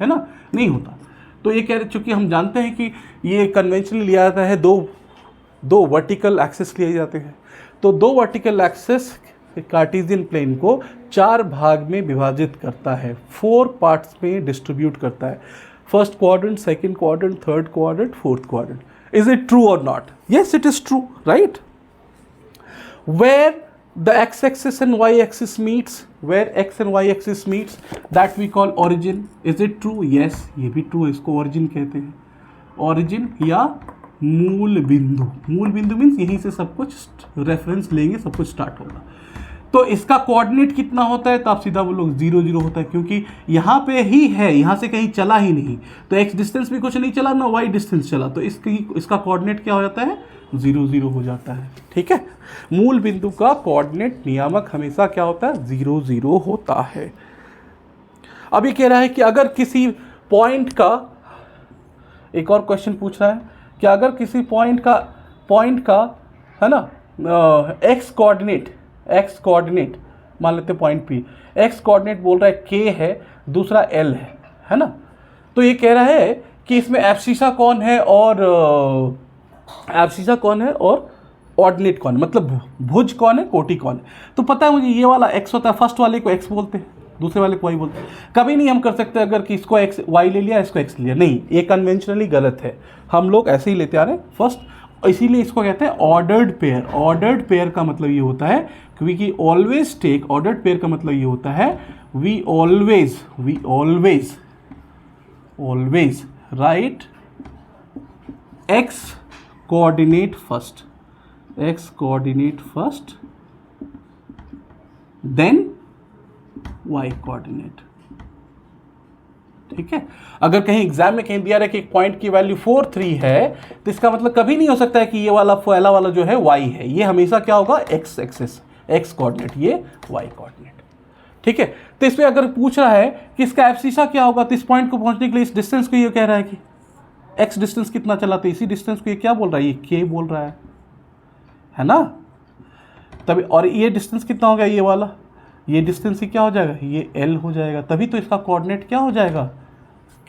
है ना, नहीं होता। तो ये कह रहे, चूँकि हम जानते हैं कि ये कन्वेंशनली लिया जाता है, दो वर्टिकल एक्सिस लिए जाते हैं, तो दो वर्टिकल एक्सिस कार्टेशियन प्लेन को 4 भाग में विभाजित करता है, 4 पार्ट्स में डिस्ट्रीब्यूट करता है, first quadrant, second quadrant, third quadrant, fourth quadrant. Is it true or not? Yes, it is true, right? Where the x-axis and y-axis meets, where x and y-axis meets, that we call origin. Is it true? Yes, ये भी true है, इसको origin कहते हैं. Origin या मूल बिंदु. मूल बिंदु मीन्स यहीं से सब कुछ रेफरेंस लेंगे, सब कुछ स्टार्ट होगा. तो इसका कोऑर्डिनेट कितना होता है, तो आप सीधा बोलो 0 0 होता है, क्योंकि यहाँ पे ही है, यहाँ से कहीं चला ही नहीं. तो x डिस्टेंस भी कुछ नहीं चला ना y डिस्टेंस चला, तो इसका कोऑर्डिनेट क्या हो जाता है, 0 0 हो जाता है. ठीक है, मूल बिंदु का कोऑर्डिनेट नियामक हमेशा क्या होता है, 0 0 होता है. अब ये कह रहा है कि अगर किसी पॉइंट का, एक और क्वेश्चन पूछ रहा है कि अगर किसी पॉइंट का है ना एक्स कोऑर्डिनेट मान लेते हैं पॉइंट P, एक्स कोऑर्डिनेट बोल रहा है K है, दूसरा L है ना. तो ये कह रहा है कि इसमें एब्सिसा कौन है और ऑर्डिनेट कौन है, मतलब भुज कौन है, कोटि कौन है. तो पता है मुझे ये वाला x होता है, फर्स्ट वाले को x बोलते हैं, दूसरे वाले को y बोलते हैं. कभी नहीं हम कर सकते अगर कि इसको x y ले लिया, इसको x ले लिया, नहीं, ये कन्वेंशनली गलत है. हम लोग ऐसे ही लेते आ रहे हैं फर्स्ट, इसीलिए इसको कहते हैं ऑर्डर्ड पेयर. ऑर्डर्ड पेयर का मतलब ये होता है क्योंकि ऑलवेज टेक, ऑर्डर्ड पेयर का मतलब ये होता है we always write x coordinate first, then y coordinate. ठीक है, अगर कहीं एग्जाम में कहीं दिया रहे कि एक पॉइंट की वैल्यू 4 3 है, तो इसका मतलब कभी नहीं हो सकता है कि ये वाला पहला वाला जो है y है, ये हमेशा क्या होगा, x एक्सिस, x कोऑर्डिनेट, ये y कोऑर्डिनेट. ठीक है, तो इसमें अगर पूछ रहा है कि इसका एब्सिसा क्या होगा, तो इस पॉइंट को पहुंचने के लिए इस डिस्टेंस को ये कह रहा है कि x डिस्टेंस कितना चला, तो इसी डिस्टेंस को ये क्या बोल रहा है, ये k बोल रहा है ना. तभी, और ये डिस्टेंस कितना हो गया, ये वाला, ये डिस्टेंस ही क्या हो जाएगा, ये L हो जाएगा. तभी तो इसका कोऑर्डिनेट क्या हो जाएगा,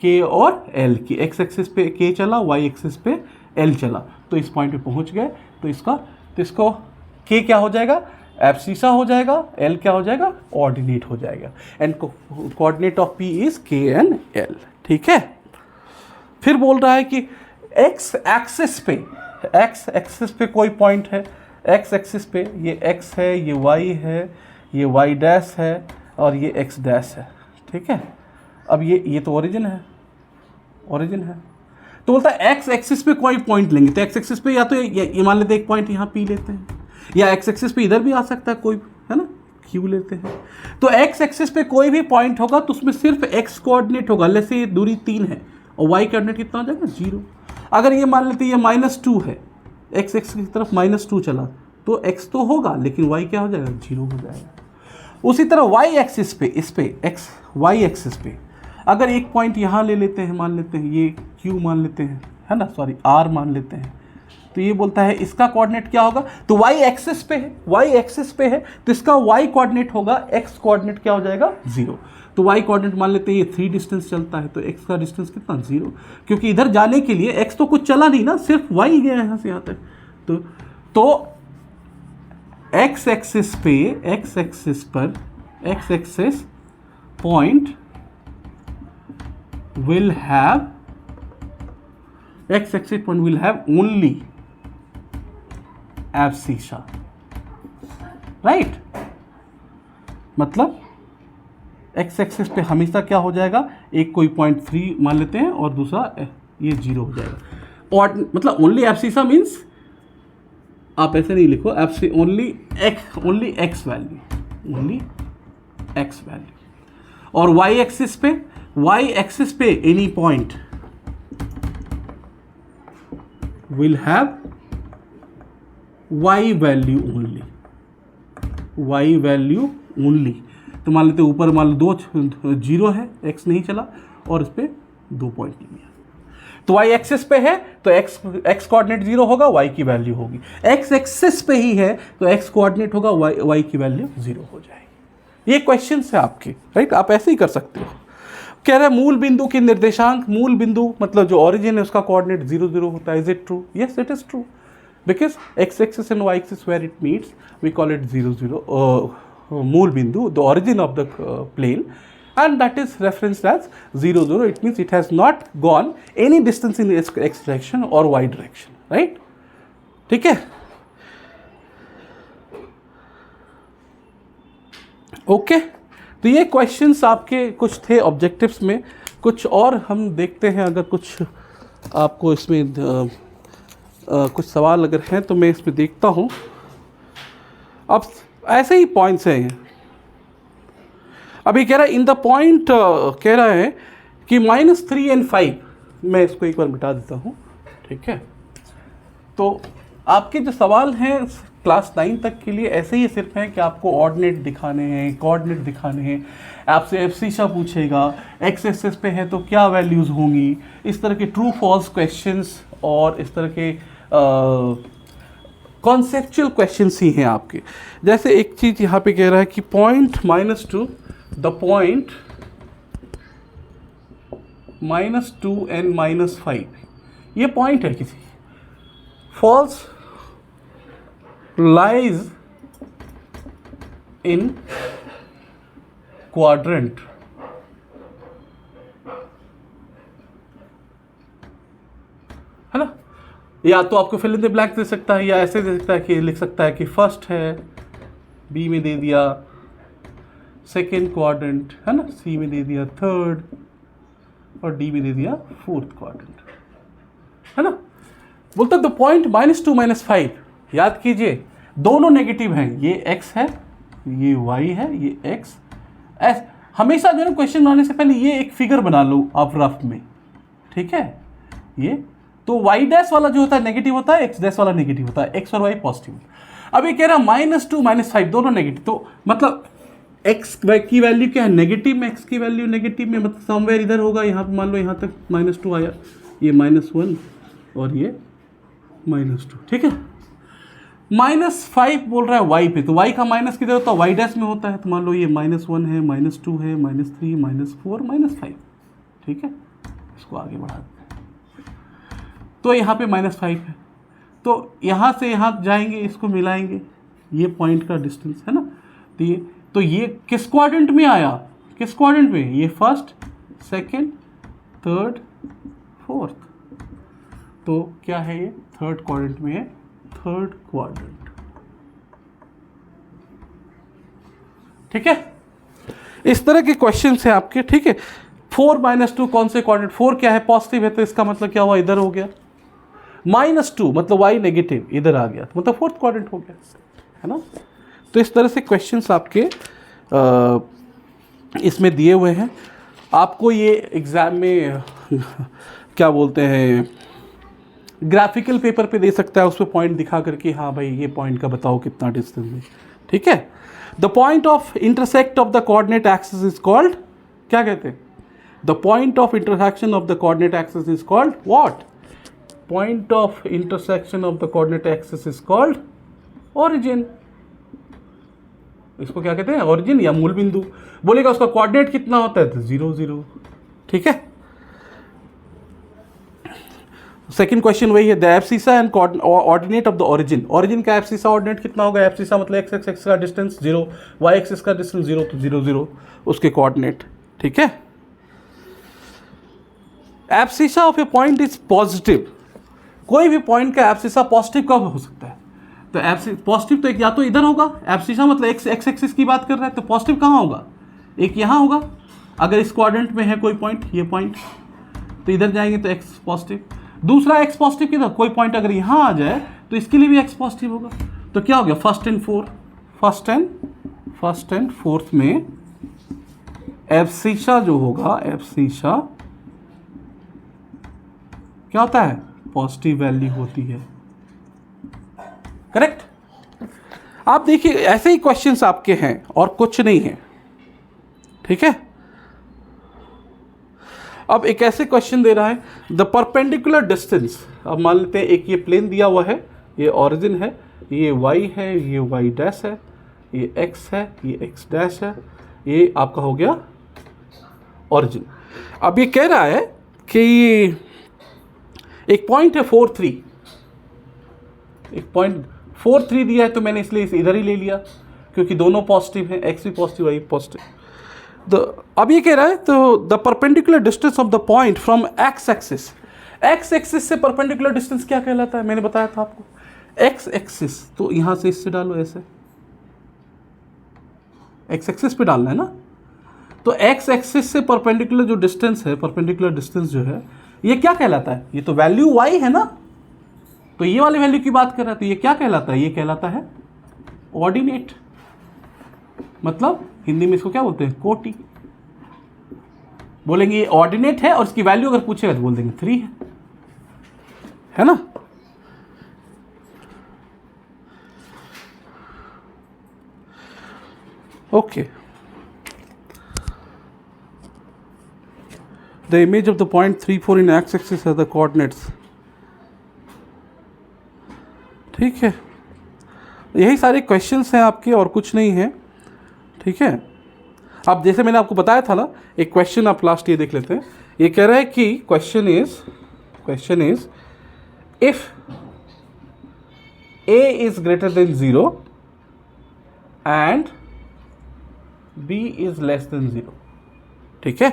K और L की. x एक्सिस पे K चला, y एक्सिस पे L चला, तो इस पॉइंट पे पहुंच गए. तो इसको K क्या हो जाएगा, एब्सिसा हो जाएगा, L क्या हो जाएगा, ऑर्डिनेट हो जाएगा. And coordinate of P is K and L. ठीक है, फिर बोल रहा है कि x एक्सिस पे कोई पॉइंट है, x एक्सिस पे ये x है, ये y है, ये y डैश है और ये x डैश है. ठीक है, अब ये तो ओरिजिन है. तो बोलता है x एक्सिस पे कोई पॉइंट लेंगे, तो x एक्सिस पे या तो ये मान लेते हैं एक पॉइंट यहाँ P लेते हैं, या x एक्सिस पे इधर भी आ सकता है कोई, है ना, Q लेते हैं. तो x एक्सिस पे कोई भी पॉइंट होगा तो उसमें सिर्फ x कोऑर्डिनेट होगा. जैसे ये दूरी 3 है और y कोऑर्डिनेट कितना हो जाएगा, 0. अगर ये मान लेते हैं ये -2 है, x एक्सिस की तरफ -2 चला, तो x तो होगा लेकिन y क्या हो जाएगा, 0 हो जाएगा. उसी तरह y एक्सिस पे, इस पे y एक्सिस पे अगर एक पॉइंट यहाँ ले लेते हैं, मान लेते हैं ये Q मान लेते हैं, है ना, सॉरी R मान लेते हैं, तो ये बोलता है इसका कोऑर्डिनेट क्या होगा, तो y एक्सिस पे है, तो इसका y कोऑर्डिनेट होगा, x कोऑर्डिनेट क्या हो जाएगा, 0. तो y कोऑर्डिनेट मान लेते हैं ये 3 डिस्टेंस चलता है, तो x का डिस्टेंस कितना, 0, क्योंकि इधर जाने के लिए x तो कुछ चला नहीं ना, सिर्फ y गया यहाँ से यहाँ तक. तो x axis point will have only abscissa, right? मतलब x एक्सिस पे हमेशा क्या हो जाएगा, एक कोई पॉइंट 3 मान लेते हैं और दूसरा ये 0 हो जाएगा. और मतलब ओनली एब्सिसा मीन्स आप ऐसे नहीं लिखो, ओनली x वैल्यू. और y एक्सिस पे any point will have y value only. तो मान लेते ऊपर मान लो 0 है, x नहीं चला, और इस पे 2 पॉइंट लिया, तो y एक्सिस पे है तो x कोऑर्डिनेट 0 होगा, y की वैल्यू होगी. x एक्सिस पे ही है तो x कोऑर्डिनेट होगा, y की वैल्यू 0 हो जाएगी. ये क्वेश्चन है आपके, राइट, आप ऐसे ही कर सकते हो. कह रहा है मूल बिंदु के निर्देशांक, मूल बिंदु मतलब जो ओरिजिन है उसका कोऑर्डिनेट 0 0 होता है. Is it true? Yes, it is true. because x axis and y axis where it meets we call it 0 0 mool bindu, the origin of the plane, and that is referenced as 0 0. It means it has not gone any distance in x direction or y direction, right? ठीक है, okay तो ये questions आपके कुछ थे objectives में, कुछ और हम देखते हैं अगर कुछ आपको इसमें कुछ सवाल अगर हैं तो मैं इसमें देखता हूँ। अब ऐसे ही पॉइंट्स हैं, अभी कह रहा है इन द पॉइंट कह रहा है कि -3 and 5, मैं इसको एक बार मिटा देता हूँ, ठीक है। तो आपके जो सवाल हैं क्लास 9 तक के लिए ऐसे ही सिर्फ हैं कि आपको ऑर्डिनेट दिखाने हैं, कोऑर्डिनेट दिखाने हैं, आपसे एब्सिशा पूछेगा, एक्स एक्सिस पे है तो क्या वैल्यूज़ होंगी, इस तरह के ट्रू फॉल्स क्वेश्चंस और इस तरह के कॉन्सेप्चुअल क्वेश्चंस ही हैं आपके। जैसे एक चीज़ यहाँ पे कह रहा है कि पॉइंट -2, द पॉइंट -2 and -5, ये पॉइंट है किसी, फॉल्स lies in quadrant, है ना, या तो आपको फिल इन द ब्लैंक दे सकता है या ऐसे दे सकता है कि लिख सकता है कि फर्स्ट है, बी में दे दिया सेकेंड क्वाड्रेंट, है ना, सी में दे दिया थर्ड और डी में दे दिया फोर्थ क्वाड्रेंट, है ना। बोलता द पॉइंट -2 -5, याद कीजिए दोनों नेगेटिव हैं, ये x है ये y है ये x, हमेशा जो है क्वेश्चन बनाने से पहले ये एक फिगर बना लो आप रफ में, ठीक है। ये तो y डैश वाला जो होता है नेगेटिव होता है, x डैश वाला नेगेटिव होता है, x और y पॉजिटिव। अब ये कह रहा है -2 -5 दोनों नेगेटिव, तो मतलब x की वैल्यू क्या है नेगेटिव में, x की वैल्यू नेगेटिव में, मतलब समवेयर इधर होगा, यहाँ पे मान लो यहाँ तक -2 आया, ये -1 और ये -2, ठीक है। -5 बोल रहा है y पे, तो y का माइनस किधर होता है, y डैश में होता है, तो मान लो ये -1 है, -2 है, -3, -4, -5, ठीक है। इसको आगे बढ़ा देते हैं, तो यहाँ पे -5 है, तो यहाँ से यहाँ जाएंगे, इसको मिलाएंगे, ये पॉइंट का डिस्टेंस है ना, तो ये किस क्वाड्रेंट में आया, किस क्वाड्रेंट में, ये फर्स्ट सेकेंड थर्ड फोर्थ, तो क्या है ये थर्ड क्वाड्रेंट में है, थर्ड क्वाड्रेंट, ठीक है। इस तरह के क्वेश्चंस हैं आपके, ठीक है। 4 -2 कौन से क्वाड्रेंट, 4 क्या है पॉजिटिव है, तो इसका मतलब क्या हुआ इधर हो गया, -2 मतलब y नेगेटिव इधर आ गया, तो मतलब फोर्थ क्वाड्रेंट हो गया, है ना। तो इस तरह से क्वेश्चंस आपके इसमें दिए हुए हैं। आपको ये एग्जाम में क्या बोलते हैं ग्राफिकल पेपर पे दे सकता है, उस पर पॉइंट दिखा करके, हाँ भाई ये पॉइंट का बताओ कितना डिस्टेंस है, ठीक है। The point of intersect of the coordinate axis is called, क्या कहते हैं, the point of intersection of the coordinate axis is called what, point of intersection of the coordinate axis is called origin. इसको क्या कहते हैं, origin या मूल बिंदु। बोलेगा उसका कोऑर्डिनेट कितना होता है, तो 0 0, ठीक है। सेकंड क्वेश्चन वही है, the abscissa and ordinate of the origin, origin का एब्सिसा ऑर्डिनेट कितना होगा, एब्सिसा मतलब एक्स एक्स का डिस्टेंस 0, वाई एक्सिस का डिस्टेंस 0, तो 0 0 उसके कोऑर्डिनेट, ठीक है। Abscissa of A point is positive, कोई भी पॉइंट का एब्सिसा पॉजिटिव कब हो सकता है, तो पॉजिटिव तो एक या तो इधर होगा, एब्सिसा मतलब एक्स एक्सिस की बात कर रहा है, तो पॉजिटिव कहाँ होगा, एक यहाँ होगा, अगर इस क्वाड्रेंट में है कोई पॉइंट, ये पॉइंट, तो इधर जाएंगे तो एक्स पॉजिटिव। दूसरा एक्स पॉजिटिव किधर, कोई पॉइंट अगर यहाँ आ जाए तो इसके लिए भी एक्स पॉजिटिव होगा, तो क्या हो गया फर्स्ट एंड फोर्थ में एब्सिसा जो होगा, एब्सिसा क्या होता है, पॉजिटिव वैल्यू होती है, करेक्ट। आप देखिए ऐसे ही क्वेश्चंस आपके हैं और कुछ नहीं है, ठीक है। अब एक ऐसे क्वेश्चन दे रहा है, द परपेंडिकुलर डिस्टेंस, अब मान लेते हैं एक ये प्लेन दिया हुआ है, ये ओरिजिन है, ये y है, ये y डैश है, ये x है, ये x डैश है, ये आपका हो गया ओरिजिन। अब ये कह रहा है कि ये एक पॉइंट है 4 3, एक 0.43 दिया है तो मैंने इसलिए इसे इधर ही ले लिया क्योंकि दोनों पॉजिटिव हैं, x भी पॉजिटिव y भी पॉजिटिव। अब ये कह रहा है तो the perpendicular distance of the point from x axis, x axis से परपेंडिकुलर डिस्टेंस क्या कहलाता है, मैंने बताया था आपको x एक्सिस, तो यहाँ से इससे डालो ऐसे, x एक्सिस पे डालना है ना, तो x एक्सिस से परपेंडिकुलर जो डिस्टेंस है, परपेंडिकुलर डिस्टेंस जो है ये क्या कहलाता है, ये तो वैल्यू y है ना, तो ये वाली वैल्यू की बात कर रहा है, तो ये क्या कहलाता है, ये कहलाता है ऑर्डिनेट, मतलब हिंदी में इसको क्या बोलते हैं, कोटि। बोलेंगे ये ऑर्डिनेट है और इसकी वैल्यू अगर पूछेगा तो बोल देंगे 3 है ना। Okay, the image of the point 3, 4 in x axis है द कोऑर्डिनेट्स। ठीक है, यही सारे क्वेश्चंस हैं आपके और कुछ नहीं है। ठीक है, अब जैसे मैंने आपको बताया था ना, एक क्वेश्चन आप लास्ट ये देख लेते हैं। ये कह रहा है कि question is if a is greater than 0 and b is less than 0। ठीक है,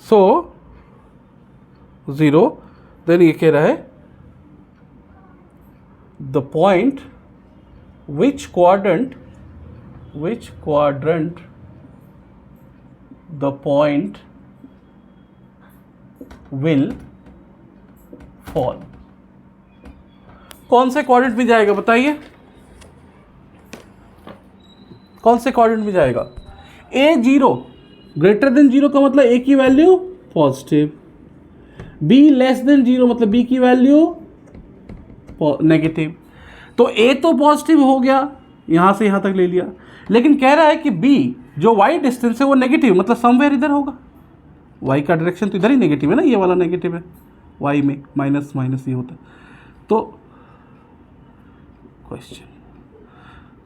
सो 0, देन ये कह रहा है the point which quadrant the point will fall। कौन से क्वाड्रेंट में जाएगा बताइए, कौन से क्वाड्रेंट में जाएगा, A0 ग्रेटर देन 0 का मतलब A की value positive, B less than 0 मतलब B की वैल्यू नेगेटिव। तो A तो पॉजिटिव हो गया, यहां से यहां तक ले लिया, लेकिन कह रहा है कि B जो y डिस्टेंस है वो नेगेटिव, मतलब समवेयर इधर होगा, y का डायरेक्शन तो इधर ही नेगेटिव है ना, ये वाला नेगेटिव है, y में माइनस माइनस ये होता है। तो क्वेश्चन,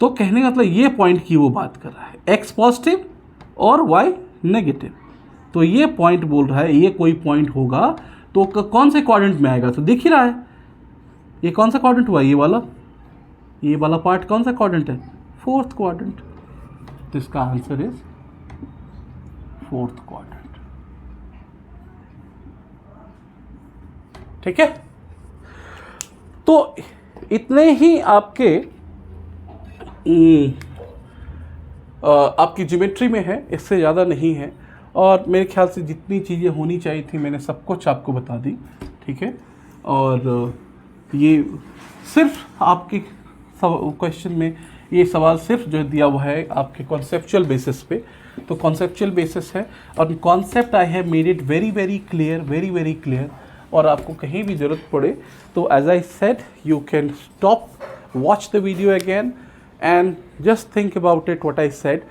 तो कहने का मतलब ये पॉइंट की वो बात कर रहा है, x पॉजिटिव और y नेगेटिव, तो ये पॉइंट बोल रहा है ये कोई पॉइंट होगा तो कौन से क्वाड्रेंट में आएगा, तो दिख ही रहा है ये कौन सा क्वाड्रेंट हुआ, ये वाला पार्ट कौन सा क्वाड्रेंट है, 4th क्वाड्रेंट, तो इसका आंसर इज 4th क्वाड्रेंट। ठीक है, तो इतने ही आपके आपकी ज्योमेट्री में है, इससे ज़्यादा नहीं है, और मेरे ख्याल से जितनी चीज़ें होनी चाहिए थी मैंने सब कुछ आपको बता दी। ठीक है, और ये सिर्फ आपके क्वेश्चन में ये सवाल सिर्फ जो दिया हुआ है आपके कॉन्सेप्चुअल बेसिस पे, तो कॉन्सेप्चुअल बेसिस है और concept I have made it very very clear, और आपको कहीं भी ज़रूरत पड़े तो as I said you can stop, watch the video again and just think about it what I said,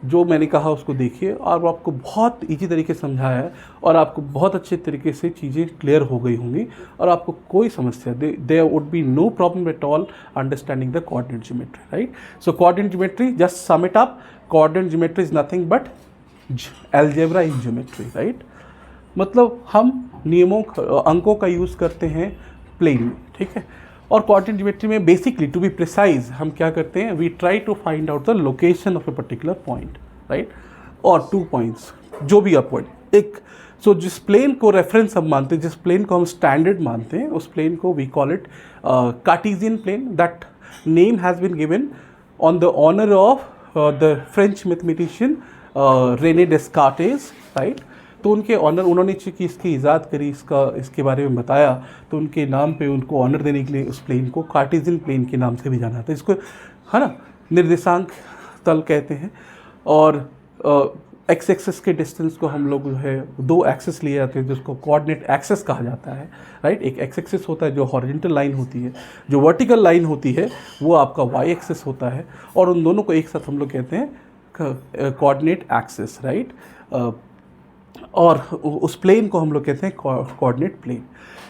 जो मैंने कहा उसको देखिए, और वो आपको बहुत इजी तरीके से समझाया है और आपको बहुत अच्छे तरीके से चीज़ें क्लियर हो गई होंगी और आपको कोई समस्या there would be no problem at all understanding the coordinate geometry, right. So coordinate geometry, just sum it up, coordinate geometry is nothing but algebra in geometry, right. मतलब हम नियमों अंकों का यूज़ करते हैं प्लेन में, ठीक है। और कोऑर्डिनेट ज्योमेट्री में बेसिकली टू बी प्रिसाइज हम क्या करते हैं, we try to find out the location of a particular point, right, और 2 पॉइंट्स जो भी आप पॉइंट एक, सो जिस प्लेन को रेफरेंस हम मानते हैं, जिस प्लेन को हम स्टैंडर्ड मानते हैं, उस प्लेन को we call it Cartesian plane. That name has been given on the honour of the French mathematician Rene Descartes, right. तो उनके ऑनर, उन्होंने चूँकि इसकी ईजाद करी, इसके बारे में बताया, तो उनके नाम पे उनको ऑनर देने के लिए उस प्लेन को कार्टेशियन प्लेन के नाम से भी जाना था। इसको है ना निर्देशांक तल कहते हैं। और एक्स एक्सिस के डिस्टेंस को हम लोग जो है 2 एक्सिस लिए जाते हैं जिसको कोऑर्डिनेट एक्सिस कहा जाता है, राइट। एक एक्स एक्सिस होता है जो हॉरिजॉन्टल लाइन होती है, जो वर्टिकल लाइन होती है वो आपका वाई एक्सिस होता है, और उन दोनों को एक साथ हम लोग कहते हैं कोऑर्डिनेट एक्सिस, राइट। और उस प्लेन को हम लोग कहते हैं कोऑर्डिनेट प्लेन।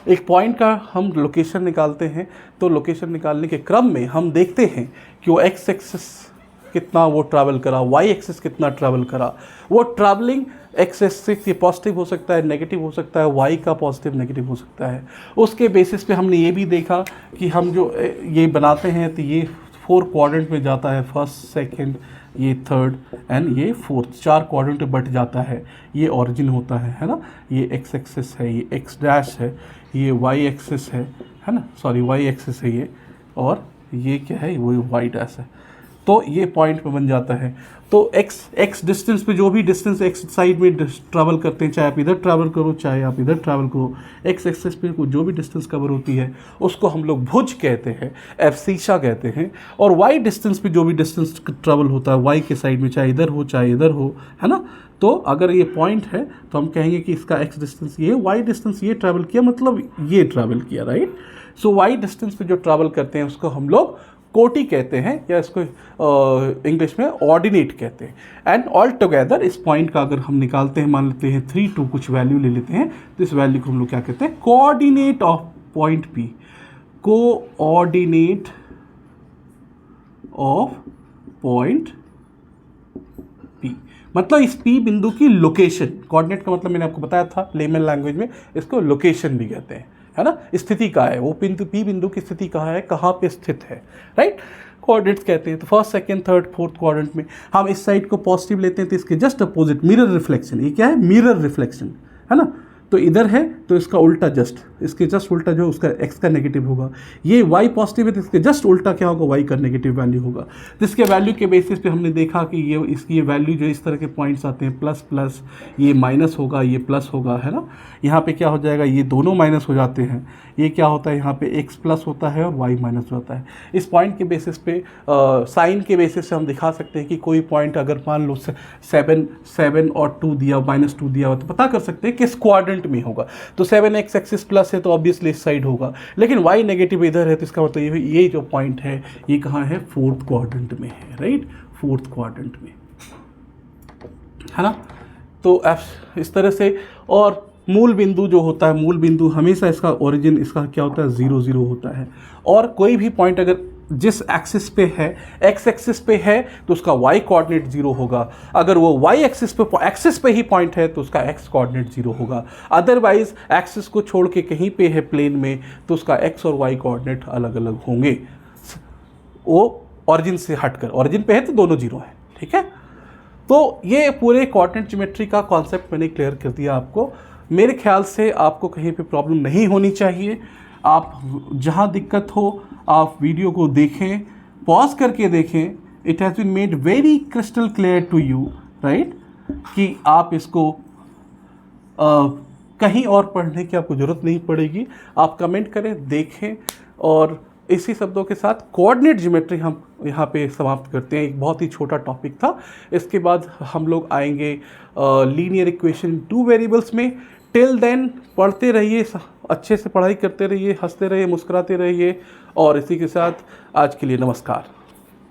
एक पॉइंट का हम लोकेशन निकालते हैं, तो लोकेशन निकालने के क्रम में हम देखते हैं कि वो एक्स एक्सिस कितना वो ट्रैवल करा, वाई एक्सिस कितना ट्रैवल करा। वो ट्रैवलिंग एक्सेस से पॉजिटिव हो सकता है, नेगेटिव हो सकता है, वाई का पॉजिटिव नेगेटिव हो सकता है। उसके बेसिस पे हमने ये भी देखा कि हम जो ये बनाते हैं तो ये 4 क्वाड्रेंट में जाता है, फर्स्ट सेकंड, ये थर्ड एंड ये फोर्थ, 4 क्वाड्रेंट में बट जाता है। ये ओरिजिन होता है ना, ये एक्स एक्सिस है, ये एक्स डैश है, ये वाई एक्सिस है ना, सॉरी वाई एक्सिस है ये, और ये क्या है, वो वाई डैश है। तो ये पॉइंट पे बन जाता है। तो एक्स डिस्टेंस पे जो भी डिस्टेंस एक्स साइड में ट्रैवल करते हैं, चाहे आप इधर ट्रैवल करो चाहे आप इधर ट्रैवल करो, एक्स एक्सिस पे जो भी डिस्टेंस कवर होती है उसको हम लोग भुज कहते हैं, एब्सिशा कहते हैं। और वाई डिस्टेंस पे जो भी डिस्टेंस ट्रैवल होता है वाई के साइड में, चाहे इधर हो चाहे इधर हो, है ना। तो अगर ये पॉइंट है तो हम कहेंगे कि इसका एक्स डिस्टेंस ये, वाई डिस्टेंस ये ट्रैवल किया, मतलब ये ट्रैवल किया, राइट। सो वाई डिस्टेंस पे जो ट्रैवल करते हैं उसको हम लोग कोटि कहते हैं, या इसको इंग्लिश में ऑर्डिनेट कहते हैं। एंड ऑल टुगेदर इस पॉइंट का अगर हम निकालते हैं, मान लेते हैं 3 2 कुछ वैल्यू ले लेते हैं, तो इस वैल्यू को हम लोग क्या कहते हैं, coordinate of point P, coordinate of point P, मतलब इस पी बिंदु की लोकेशन। कोऑर्डिनेट का मतलब मैंने आपको बताया था लेमन लैंग्वेज में, इसको लोकेशन भी कहते हैं, है ना। स्थिति कहाँ है, वो पी बिंदु की स्थिति कहाँ है, कहाँ पे स्थित है, राइट। कोऑर्डिनेट्स कहते हैं। तो first second third fourth quadrant में हम इस साइड को पॉजिटिव लेते हैं तो इसके जस्ट अपोजिट मिरर रिफ्लेक्शन, ये क्या है, मिरर रिफ्लेक्शन, है ना। तो इधर है तो इसका उल्टा जस्ट, इसके जस्ट उल्टा जो उसका एक्स का नेगेटिव होगा। ये वाई पॉजिटिव है तो इसके जस्ट उल्टा क्या होगा, वाई का नेगेटिव वैल्यू होगा। तो इसके वैल्यू के बेसिस पे हमने देखा कि ये इसकी ये वैल्यू जो इस तरह के पॉइंट्स आते हैं, प्लस प्लस, ये माइनस होगा, ये प्लस होगा, है ना। यहाँ पे क्या हो जाएगा, ये दोनों माइनस हो जाते हैं। ये क्या होता है, यहाँ पे एक्स प्लस होता है और वाई माइनस होता है। इस पॉइंट के बेसिस पे साइन के बेसिस से हम दिखा सकते हैं कि कोई पॉइंट अगर मान लो 7 और 2 दिया, -2 दिया हो, तो पता कर सकते हैं किस क्वाड्रेंट में होगा। तो 7 एक्स एक्सिस प्लस है तो ऑब्वियसली इस साइड होगा, लेकिन वाई नेगेटिव इधर है तो इसका मतलब ये जो पॉइंट है ये कहाँ है, 4th क्वाड्रेंट में है, राइट, 4th क्वाड्रेंट में, है ना। तो इस तरह से, और मूल बिंदु जो होता है, मूल बिंदु हमेशा इसका ओरिजिन इसका क्या होता है, 0 0 होता है। और कोई भी पॉइंट अगर जिस एक्सिस पे है, एक्स एक्सिस पे है तो उसका वाई कोऑर्डिनेट 0 होगा। अगर वो वाई एक्सिस पे ही पॉइंट है तो उसका एक्स कोऑर्डिनेट 0 होगा। अदरवाइज एक्सिस को छोड़ के कहीं पे है प्लेन में तो उसका एक्स और वाई कोऑर्डिनेट अलग अलग होंगे, वो ऑरिजिन से हटकर। ऑरिजिन पे है तो दोनों 0 है, ठीक है। तो ये पूरे कोऑर्डिनेट ज्योमेट्री का कॉन्सेप्ट मैंने क्लियर कर दिया आपको। मेरे ख्याल से आपको कहीं पे प्रॉब्लम नहीं होनी चाहिए। आप जहाँ दिक्कत हो आप वीडियो को देखें, पॉज करके देखें। It has been made very crystal clear to you, right, कि आप इसको कहीं और पढ़ने की आपको ज़रूरत नहीं पड़ेगी। आप कमेंट करें, देखें, और इसी शब्दों के साथ कोऑर्डिनेट ज्योमेट्री हम यहाँ पे समाप्त करते हैं। एक बहुत ही छोटा टॉपिक था। इसके बाद हम लोग आएंगे लीनियर इक्वेशन 2 वेरिएबल्स में। टिल देन पढ़ते रहिए, अच्छे से पढ़ाई करते रहिए, हंसते रहिए, मुस्कुराते रहिए, और इसी के साथ आज के लिए नमस्कार।